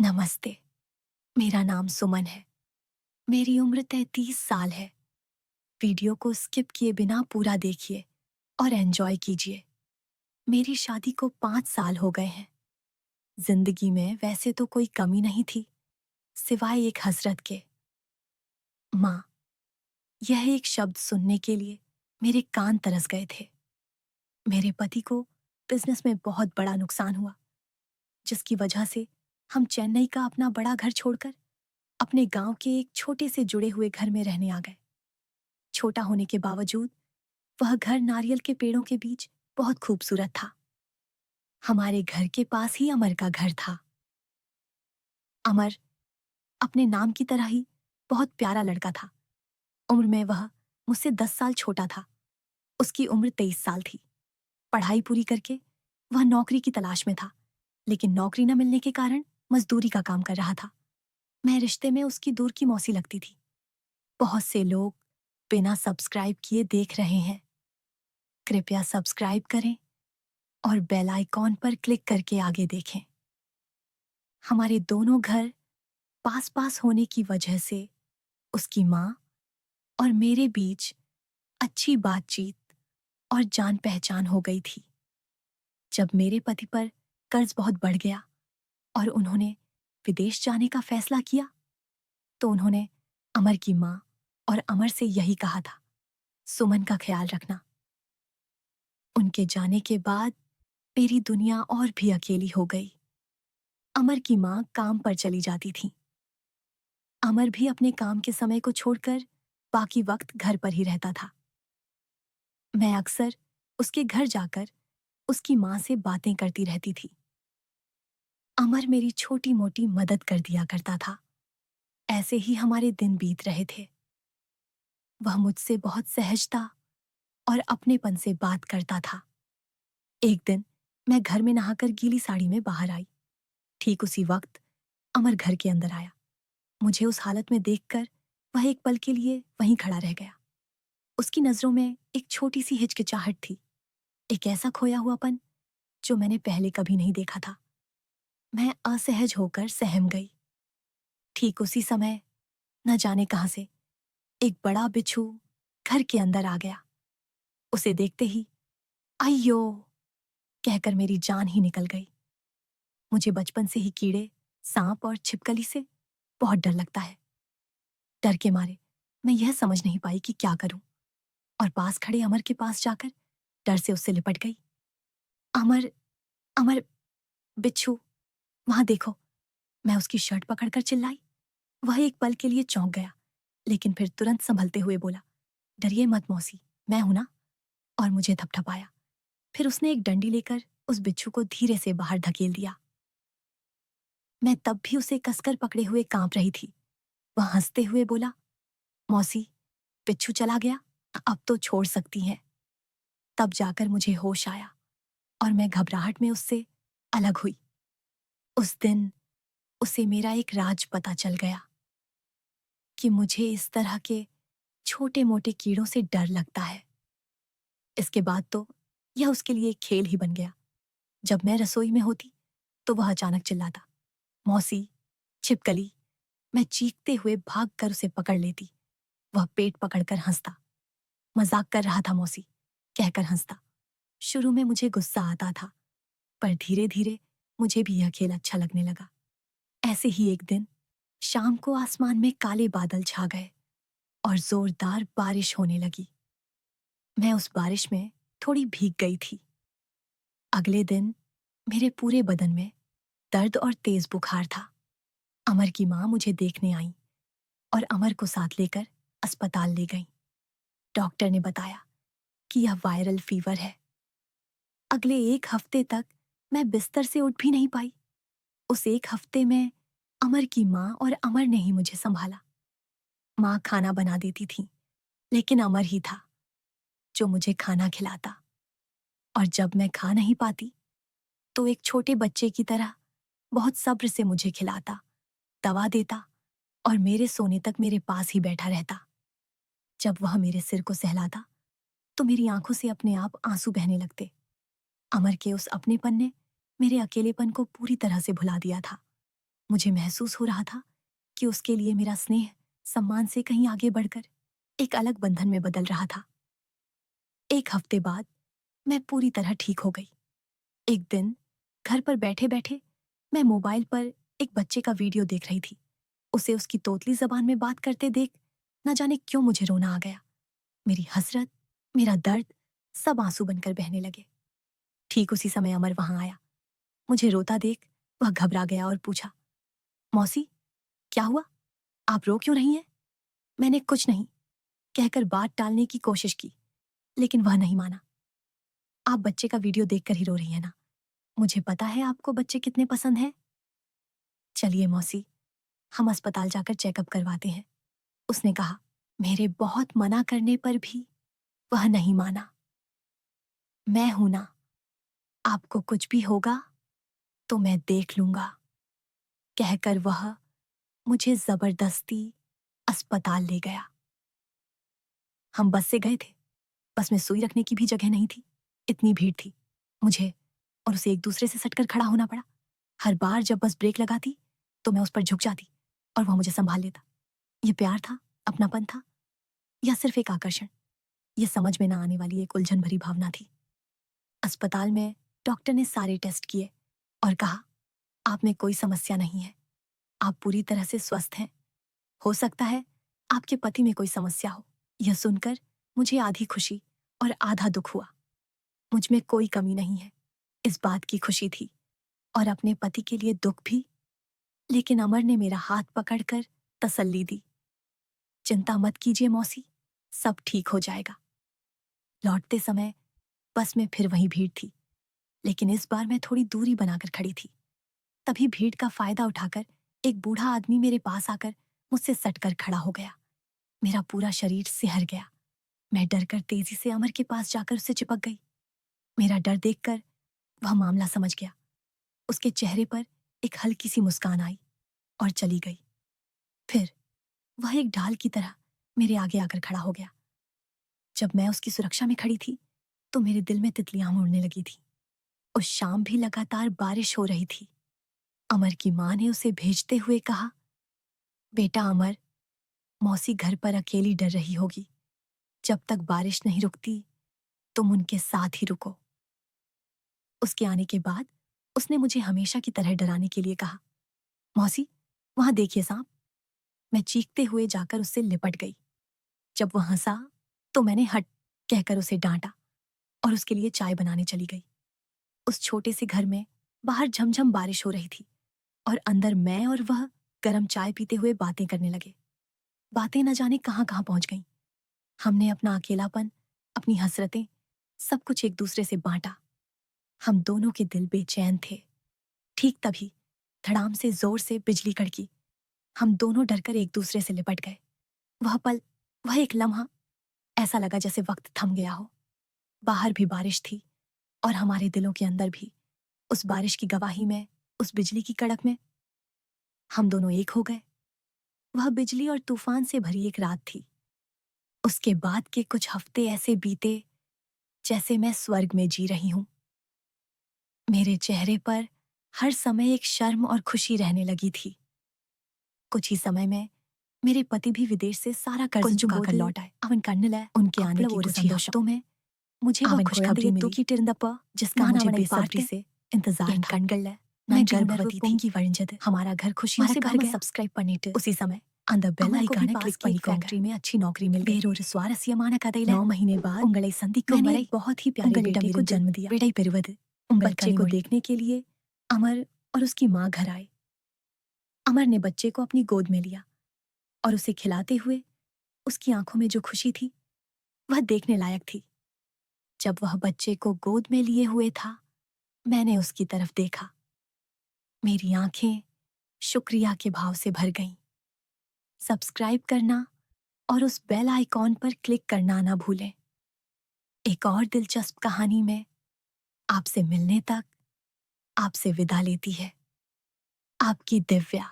नमस्ते। मेरा नाम सुमन है। मेरी उम्र 33 साल है। वीडियो को स्किप किए बिना पूरा देखिए और एंजॉय कीजिए। मेरी शादी को 5 साल हो गए हैं। जिंदगी में वैसे तो कोई कमी नहीं थी, सिवाय एक हसरत के। माँ। यह एक शब्द सुनने के लिए मेरे कान तरस गए थे। मेरे पति को बिजनेस में बहुत बड़ा नुकसान हुआ, जिसकी वजह से हम चेन्नई का अपना बड़ा घर छोड़कर अपने गांव के एक छोटे से जुड़े हुए घर में रहने आ गए। छोटा होने के बावजूद वह घर नारियल के पेड़ों के बीच बहुत खूबसूरत था। हमारे घर के पास ही अमर का घर था। अमर अपने नाम की तरह ही बहुत प्यारा लड़का था। उम्र में वह मुझसे 10 साल छोटा था। उसकी उम्र 23 साल थी। पढ़ाई पूरी करके वह नौकरी की तलाश में था, लेकिन नौकरी न मिलने के कारण मजदूरी का काम कर रहा था। मैं रिश्ते में उसकी दूर की मौसी लगती थी। बहुत से लोग बिना सब्सक्राइब किए देख रहे हैं। कृपया सब्सक्राइब करें और बेल आइकॉन पर क्लिक करके आगे देखें। हमारे दोनों घर पास पास होने की वजह से उसकी माँ और मेरे बीच अच्छी बातचीत और जान पहचान हो गई थी। जब मेरे पति पर कर्ज बहुत बढ़ गया और उन्होंने विदेश जाने का फैसला किया, तो उन्होंने अमर की माँ और अमर से यही कहा था, सुमन का ख्याल रखना। उनके जाने के बाद मेरी दुनिया और भी अकेली हो गई। अमर की माँ काम पर चली जाती थी। अमर भी अपने काम के समय को छोड़कर बाकी वक्त घर पर ही रहता था। मैं अक्सर उसके घर जाकर उसकी माँ से बातें करती रहती थी। अमर मेरी छोटी मोटी मदद कर दिया करता था। ऐसे ही हमारे दिन बीत रहे थे। वह मुझसे बहुत सहजता और अपनेपन से बात करता था। एक दिन मैं घर में नहाकर गीली साड़ी में बाहर आई। ठीक उसी वक्त अमर घर के अंदर आया। मुझे उस हालत में देखकर वह एक पल के लिए वहीं खड़ा रह गया। उसकी नजरों में एक छोटी सी हिचकिचाहट थी, एक ऐसा खोया हुआपन जो मैंने पहले कभी नहीं देखा था। मैं असहज होकर सहम गई। ठीक उसी समय न जाने कहां से एक बड़ा बिच्छू घर के अंदर आ गया। उसे देखते ही अय्यो कहकर मेरी जान ही निकल गई। मुझे बचपन से ही कीड़े, सांप और छिपकली से बहुत डर लगता है। डर के मारे मैं यह समझ नहीं पाई कि क्या करूं, और पास खड़े अमर के पास जाकर डर से उससे लिपट गई। अमर, अमर, बिच्छू, वहां देखो। मैं उसकी शर्ट पकड़कर चिल्लाई। वह एक पल के लिए चौंक गया, लेकिन फिर तुरंत संभलते हुए बोला, डरिए मत मौसी, मैं हूं ना। और मुझे थपथपाया। फिर उसने एक डंडी लेकर उस बिच्छू को धीरे से बाहर धकेल दिया। मैं तब भी उसे कसकर पकड़े हुए कांप रही थी। वह हंसते हुए बोला, मौसी, बिच्छू चला गया, अब तो छोड़ सकती हैं। तब जाकर मुझे होश आया और मैं घबराहट में उससे अलग हुई। उस दिन उसे मेरा एक राज पता चल गया कि मुझे इस तरह के छोटे मोटे कीड़ों से डर लगता है। इसके बाद तो यह उसके लिए एक खेल ही बन गया। जब मैं रसोई में होती तो वह अचानक चिल्लाता, मौसी, छिपकली। मैं चीखते हुए भाग कर उसे पकड़ लेती। वह पेट पकड़कर हंसता। मजाक कर रहा था मौसी, कहकर हंसता। शुरू में मुझे गुस्सा आता था, पर धीरे धीरे मुझे भी यह खेल अच्छा लगने लगा। ऐसे ही एक दिन शाम को आसमान में काले बादल छा गए और जोरदार बारिश होने लगी। मैं उस बारिश में थोड़ी भीग गई थी। अगले दिन मेरे पूरे बदन में दर्द और तेज बुखार था। अमर की माँ मुझे देखने आई और अमर को साथ लेकर अस्पताल ले गई। डॉक्टर ने बताया कि यह वायरल फीवर है। अगले एक हफ्ते तक मैं बिस्तर से उठ भी नहीं पाई। उस एक हफ्ते में अमर की माँ और अमर ने ही मुझे संभाला। माँ खाना बना देती थी, लेकिन अमर ही था जो मुझे खाना खिलाता। और जब मैं खा नहीं पाती तो एक छोटे बच्चे की तरह बहुत सब्र से मुझे खिलाता, दवा देता और मेरे सोने तक मेरे पास ही बैठा रहता। जब वह मेरे सिर को सहलाता तो मेरी आंखों से अपने आप आंसू बहने लगते। अमर के उस अपनेपन ने मेरे अकेलेपन को पूरी तरह से भुला दिया था। मुझे महसूस हो रहा था कि उसके लिए मेरा स्नेह सम्मान से कहीं आगे बढ़कर एक अलग बंधन में बदल रहा था। एक हफ्ते बाद मैं पूरी तरह ठीक हो गई। एक दिन घर पर बैठे बैठे मैं मोबाइल पर एक बच्चे का वीडियो देख रही थी। उसे उसकी तोतली जबान में बात करते देख न जाने क्यों मुझे रोना आ गया। मेरी हसरत, मेरा दर्द सब आंसू बनकर बहने लगे। ठीक उसी समय अमर वहां आया। मुझे रोता देख वह घबरा गया और पूछा, मौसी, क्या हुआ? आप रो क्यों रही हैं? मैंने कुछ नहीं कहकर बात टालने की कोशिश की, लेकिन वह नहीं माना। आप बच्चे का वीडियो देखकर ही रो रही हैं ना? मुझे पता है आपको बच्चे कितने पसंद हैं। चलिए मौसी, हम अस्पताल जाकर चेकअप करवाते हैं, उसने कहा। मेरे बहुत मना करने पर भी वह नहीं माना। मैं हूं ना, आपको कुछ भी होगा तो मैं देख लूंगा, कहकर वह मुझे जबरदस्ती अस्पताल ले गया। हम बस से गए थे। बस में सुई रखने की भी जगह नहीं थी, इतनी भीड़ थी। मुझे और उसे एक दूसरे से सटकर खड़ा होना पड़ा। हर बार जब बस ब्रेक लगाती तो मैं उस पर झुक जाती और वह मुझे संभाल लेता। ये प्यार था, अपनापन था, या सिर्फ एक आकर्षण? ये समझ में ना आने वाली एक उलझन भरी भावना थी। अस्पताल में डॉक्टर ने सारे टेस्ट किए और कहा, आप में कोई समस्या नहीं है, आप पूरी तरह से स्वस्थ हैं। हो सकता है आपके पति में कोई समस्या हो। यह सुनकर मुझे आधी खुशी और आधा दुख हुआ। मुझ में कोई कमी नहीं है, इस बात की खुशी थी, और अपने पति के लिए दुख भी। लेकिन अमर ने मेरा हाथ पकड़कर तसल्ली दी। चिंता मत कीजिए मौसी, सब ठीक हो जाएगा। लौटते समय बस में फिर वही भीड़ थी, लेकिन इस बार मैं थोड़ी दूरी बनाकर खड़ी थी। तभी भीड़ का फायदा उठाकर एक बूढ़ा आदमी मेरे पास आकर मुझसे सटकर खड़ा हो गया। मेरा पूरा शरीर सिहर गया। मैं डरकर तेजी से अमर के पास जाकर उससे चिपक गई। मेरा डर देखकर वह मामला समझ गया। उसके चेहरे पर एक हल्की सी मुस्कान आई और चली गई। फिर वह एक ढाल की तरह मेरे आगे आकर खड़ा हो गया। जब मैं उसकी सुरक्षा में खड़ी थी तो मेरे दिल में तितलियां उड़ने लगी थी। उस शाम भी लगातार बारिश हो रही थी। अमर की मां ने उसे भेजते हुए कहा, बेटा अमर, मौसी घर पर अकेली डर रही होगी। जब तक बारिश नहीं रुकती तुम उनके साथ ही रुको। उसके आने के बाद उसने मुझे हमेशा की तरह डराने के लिए कहा, मौसी, वहां देखिए सांप। मैं चीखते हुए जाकर उससे लिपट गई। जब वह हंसा तो मैंने हट कहकर उसे डांटा और उसके लिए चाय बनाने चली गई। उस छोटे से घर में बाहर झमझम बारिश हो रही थी और अंदर मैं और वह गरम चाय पीते हुए बातें करने लगे। बातें न जाने कहां कहां पहुंच गईं। हमने अपना अकेलापन, अपनी हसरतें, सब कुछ एक दूसरे से बांटा। हम दोनों के दिल बेचैन थे। ठीक तभी धड़ाम से जोर से बिजली कड़की। हम दोनों डरकर एक दूसरे से लिपट गए। वह पल, वह एक लम्हा, ऐसा लगा जैसे वक्त थम गया हो। बाहर भी बारिश थी और हमारे दिलों के अंदर भी। उस बारिश की गवाही में, उस बिजली की कड़क में हम दोनों एक हो गए। वह बिजली और तूफान से भरी एक रात थी। उसके बाद के कुछ हफ्ते ऐसे बीते जैसे मैं स्वर्ग में जी रही हूं। मेरे चेहरे पर हर समय एक शर्म और खुशी रहने लगी थी। कुछ ही समय में मेरे पति भी विदेश से सारा कर्ज चुकाकर लौट आए। അവൻ കണ്ണിലെ उनके आने के कुछ ही हफ्तों में मुझे वह खुशखबरी मिली, जिसका मुझे बेसब्री से इंतजार था। मैं गर्भवती थी। हमारा घर खुशियों से भर गया। सब्सक्राइब பண்ணிட்டு उसी समय அந்த பெல் ஐகானை கிளிக் பண்ணிக்கோங்க। फैक्ट्री में अच्छी नौकरी मिल गई। வேறொரு சுவாரஸ்யமான கதையில 9 महीने बाद உங்களை சந்திக்கும் வரை बहुत ही प्यारे बेटे को जन्म दिया। விடை பெறுவது बच्चे को देखने के लिए अमर और उसकी मां घर आए। अमर ने बच्चे को अपनी गोद में लिया और उसे खिलाते हुए उसकी आंखों में जो खुशी थी वह देखने लायक थी। जब वह बच्चे को गोद में लिए हुए था, मैंने उसकी तरफ देखा। मेरी आंखें शुक्रिया के भाव से भर गईं। सब्सक्राइब करना और उस बेल आइकॉन पर क्लिक करना ना भूलें। एक और दिलचस्प कहानी में आपसे मिलने तक आपसे विदा लेती है आपकी दिव्या।